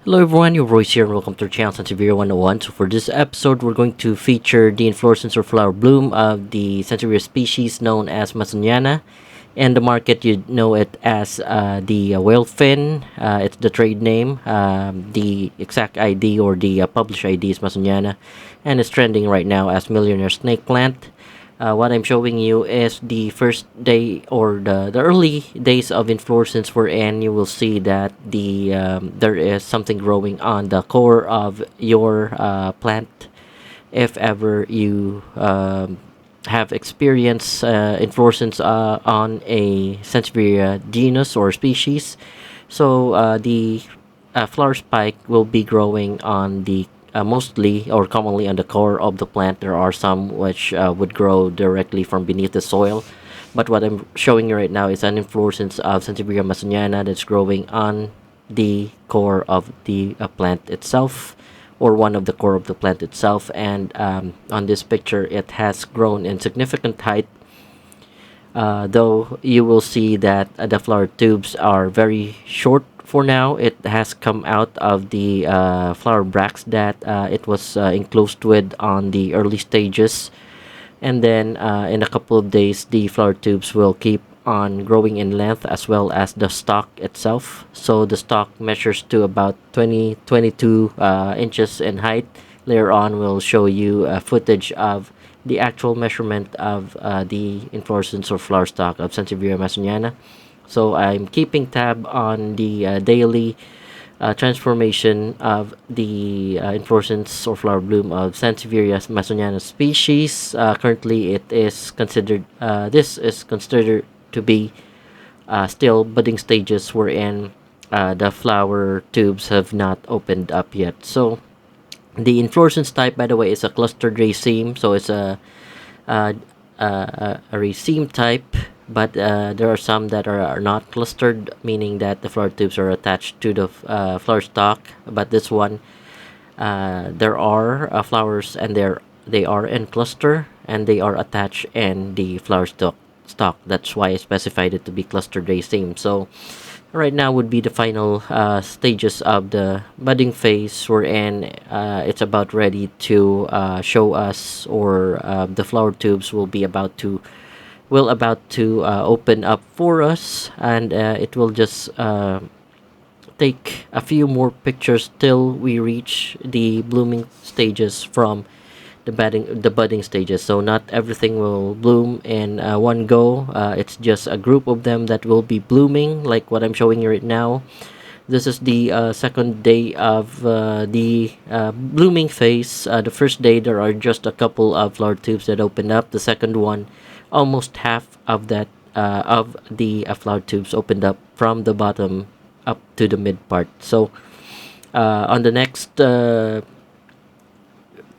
Hello everyone, your voice here and welcome to the channel Sansevieria 101. So for this episode, we're going to feature the inflorescence or flower bloom of the Sansevieria species known as masoniana. In the market, you know it as the whale fin. It's the trade name. The exact ID or the published ID is masoniana, and it's trending right now as Millionare Snakeplant. What I'm showing you is the first day or the early days of inflorescence wherein you will see that there is something growing on the core of your plant. If ever you have experience inflorescence on a Sansevieria genus or species, so the flower spike will be growing on the mostly or commonly on the core of the plant. There are some which would grow directly from beneath the soil, but what I'm showing you right now is an inflorescence of Sansevieria masoniana that's growing on the core of the plant itself, or one of the core of the plant itself. And on this picture, it has grown in significant height, though you will see that the flower tubes are very short. For now, it has come out of the flower bracts that it was enclosed with on the early stages, and then in a couple of days the flower tubes will keep on growing in length as well as the stalk itself. So the stalk measures to about 22 inches in height. Later on we'll show you footage of the actual measurement of the inflorescence or flower stalk of Sansevieria masoniana. So I'm keeping tab on the daily transformation of the inflorescence or flower bloom of Sansevieria masoniana species. Currently, this is considered to be still budding stages wherein the flower tubes have not opened up yet. So the inflorescence type, by the way, is a clustered raceme. So it's a raceme type, but there are some that are not clustered, meaning that the flower tubes are attached to the flower stalk. But this one, there are flowers, and they are in cluster, and they are attached in the flower stalk. That's why I specified it to be clustered raceme. So right now would be the final stages of the budding phase, wherein it's about ready to show us, or the flower tubes will about to open up for us, and it will just take a few more pictures till we reach the blooming stages from the budding stages. So not everything will bloom in one go. It's just a group of them that will be blooming, like what I'm showing you right now. This is the second day of the blooming phase. The first day there are just a couple of flower tubes that open up. The second one, almost half of that of the flower tubes opened up from the bottom up to the mid part. So on the next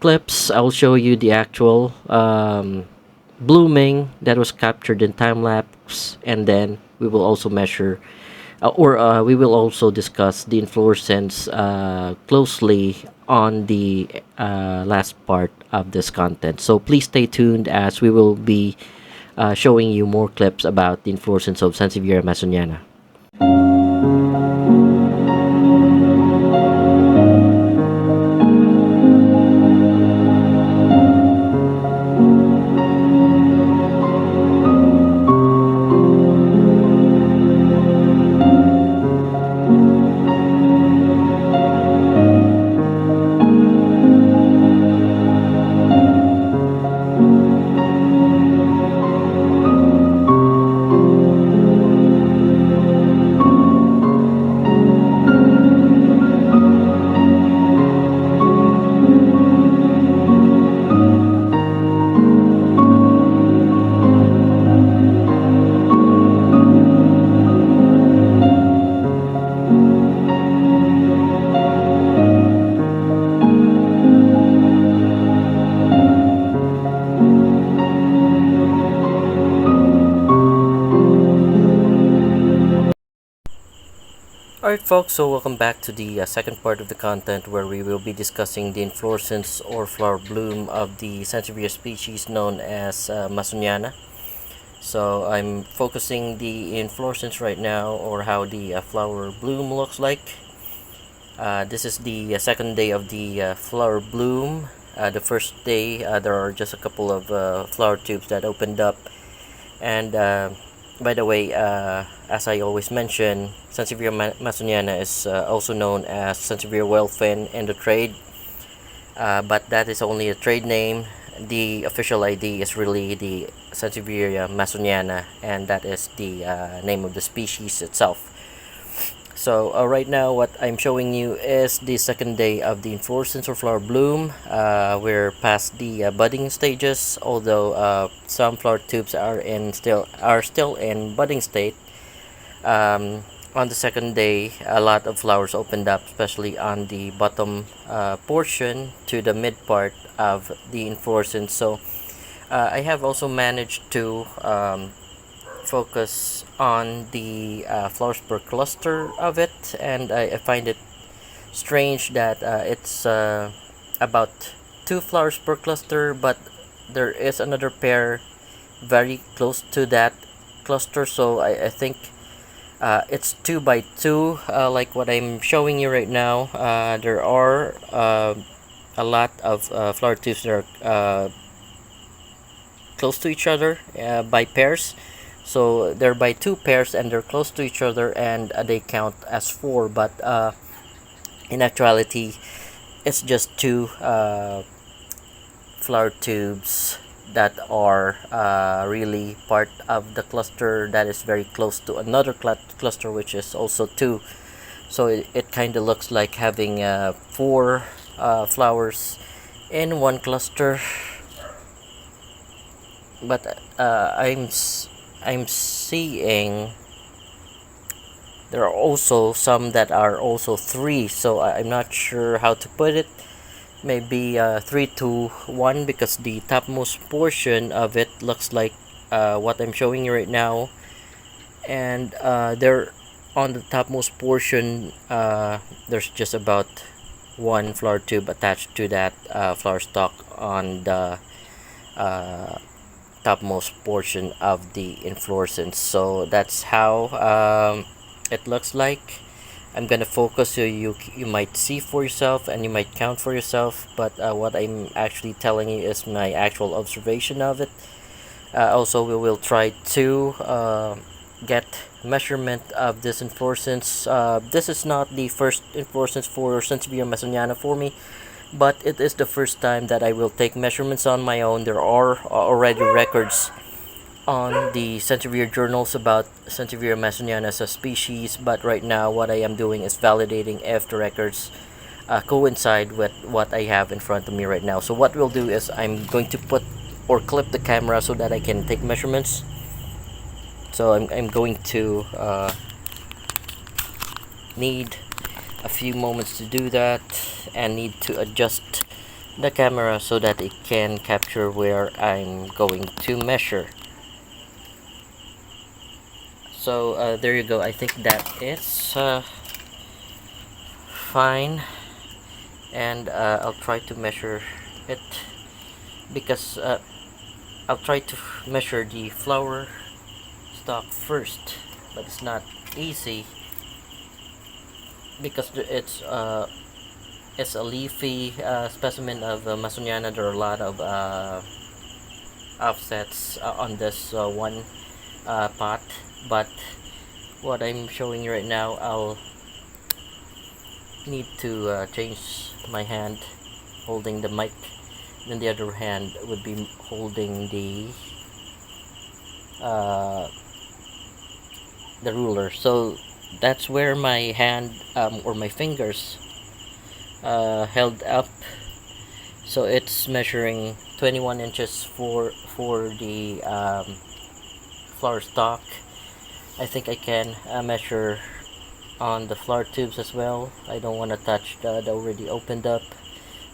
clips, I'll show you the actual blooming that was captured in time lapse, and then we will also measure we will also discuss the inflorescence closely on the last part of this content. So please stay tuned, as we will be showing you more clips about the inflorescence of Sansevieria masoniana. Alright folks, so welcome back to the second part of the content, where we will be discussing the inflorescence or flower bloom of the Sansevieria species known as masoniana. So I'm focusing the inflorescence right now, or how the flower bloom looks like. This is the second day of the flower bloom. The first day, there are just a couple of flower tubes that opened up. And by the way, as I always mention, Sansevieria masoniana is also known as Sansevieria wellfin in the trade, but that is only a trade name. The official ID is really the Sansevieria masoniana, and that is the name of the species itself. So right now what I'm showing you is the second day of the inflorescence or flower bloom. We're past the budding stages, although some flower tubes are still in budding state. On the second day, a lot of flowers opened up, especially on the bottom portion to the mid part of the inflorescence. So I have also managed to focus on the flowers per cluster of it, and I find it strange that it's about 2 flowers per cluster, but there is another pair very close to that cluster. So I think it's 2 by 2, like what I'm showing you right now. There are a lot of flower tubes that are close to each other by pairs. So they're by 2 pairs and they're close to each other, and they count as 4, but in actuality it's just 2 flower tubes that are really part of the cluster that is very close to another cluster, which is also 2. So it kind of looks like having 4 flowers in one cluster. But I'm seeing there are also some that are also 3, so I'm not sure how to put it. Maybe 3 to 1, because the topmost portion of it looks like what I'm showing you right now, and there on the topmost portion there's just about 1 flower tube attached to that flower stalk on the topmost portion of the inflorescence. So that's how it looks like. I'm gonna focus so you might see for yourself and you might count for yourself, but what I'm actually telling you is my actual observation of it. Also, we will try to get measurement of this inflorescence. This is not the first inflorescence for Sansevieria masoniana for me, but it is the first time that I will take measurements on my own. There are already records on the Sansevieria journals about Sansevieria masoniana as a species, but right now what I am doing is validating if the records coincide with what I have in front of me right now. So what we'll do is I'm going to put or clip the camera so that I can take measurements. So I'm going to need a few moments to do that, and need to adjust the camera so that it can capture where I'm going to measure. So there you go. I think that is fine, and I'll try to measure it, because I'll try to measure the flower stalk first, but it's not easy because it's a leafy specimen of masoniana. There are a lot of offsets on this one pot, but what I'm showing you right now, I'll need to change my hand holding the mic, then the other hand would be holding the ruler. So that's where my hand or my fingers held up. So it's measuring 21 inches for the flower stalk. I think I can measure on the flower tubes as well. I don't want to touch the already opened up.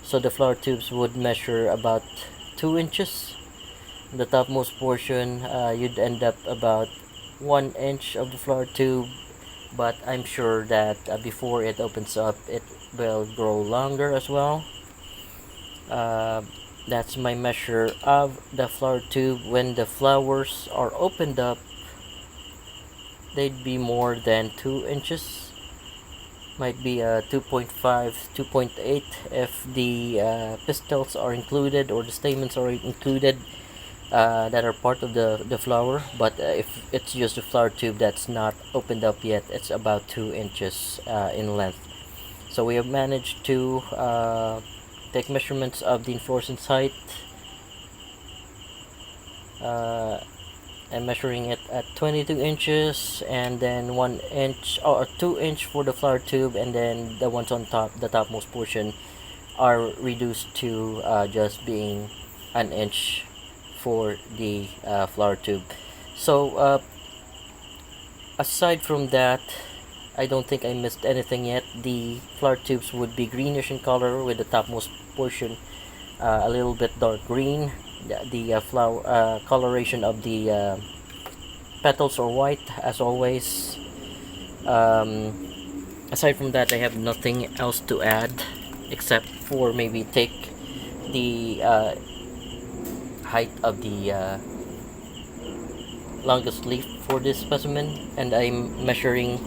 So the flower tubes would measure about 2 inches. The topmost portion, you'd end up about 1 inch of the flower tube, but I'm sure that before it opens up it will grow longer as well. That's my measure of the flower tube. When the flowers are opened up, they'd be more than 2 inches. might be 2.5, 2.8 if the pistils are included or the stamens are included, that are part of the flower. But if it's just a flower tube that's not opened up yet, it's about 2 inches in length. So we have managed to take measurements of the inflorescence height, uh, and measuring it at 22 inches, and then 1 inch or 2 inch for the flower tube, and then the ones on top, the topmost portion, are reduced to just being an inch for the flower tube. So aside from that, I don't think I missed anything yet. The flower tubes would be greenish in color, with the topmost portion a little bit dark green. The flower coloration of the petals are white as always. Aside from that, I have nothing else to add, except for maybe take the height of the longest leaf for this specimen, and I'm measuring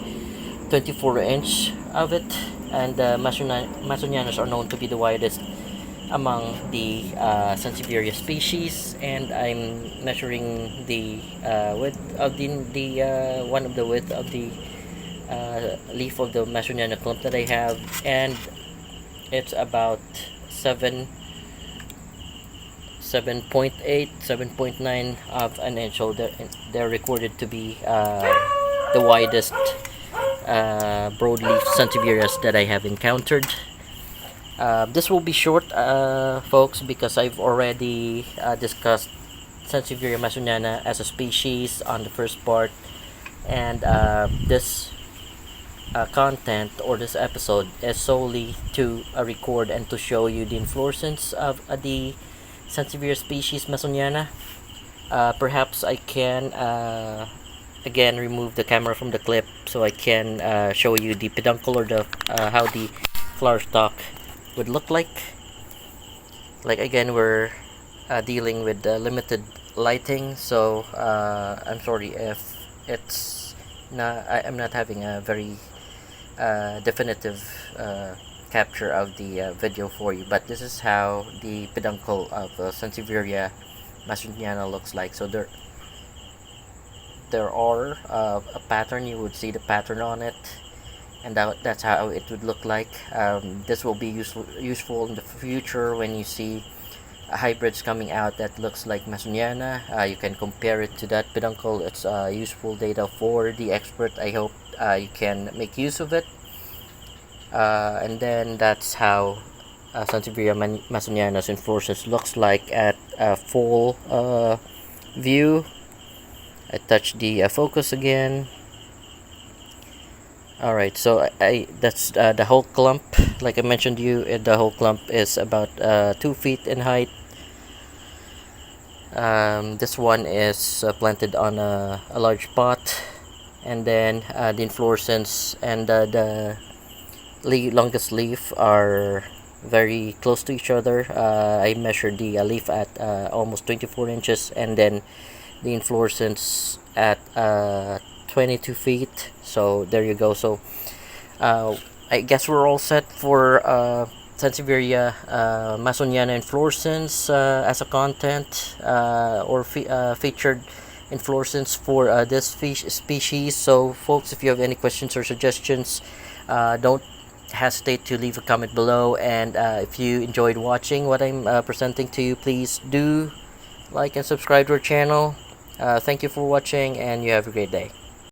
24-inch of it. And masonianas are known to be the widest among the Sansevieria species, and I'm measuring the width of the one of the width of the leaf of the masoniana clump that I have, and it's about 7.8, 7.9 of an inch. So they're recorded to be the widest broadleaf Sansevierias that I have encountered. This will be short, folks, because I've already discussed Sansevieria masoniana as a species on the first part, and this content, or this episode, is solely to record and to show you the inflorescence of the Sansevieria species masoniana. Perhaps I can again remove the camera from the clip so I can show you the peduncle, or the how the flower stalk would look like. Again, we're dealing with limited lighting, so I'm sorry if it's not, I'm not having a very definitive capture of the video for you, but this is how the peduncle of Sansevieria masoniana looks like. So there are a pattern, you would see the pattern on it, and that's how it would look like. This will be useful in the future when you see hybrids coming out that looks like masoniana. You can compare it to that peduncle. It's useful data for the expert. I hope you can make use of it. And then that's how Sansevieria masoniana's inflorescence looks like at full view. I touch the focus again. Alright, so that's the whole clump. Like I mentioned to you, the whole clump is about 2 feet in height. This one is planted on a large pot, and then the inflorescence and the longest leaf are very close to each other. I measured the leaf at almost 24 inches, and then the inflorescence at 22 feet. So there you go. So I guess we're all set for Sansevieria masoniana inflorescence as a content, or featured inflorescence for this species. So folks, if you have any questions or suggestions, don't hesitate to leave a comment below, and if you enjoyed watching what I'm presenting to you, please do like and subscribe to our channel. Thank you for watching, and you have a great day.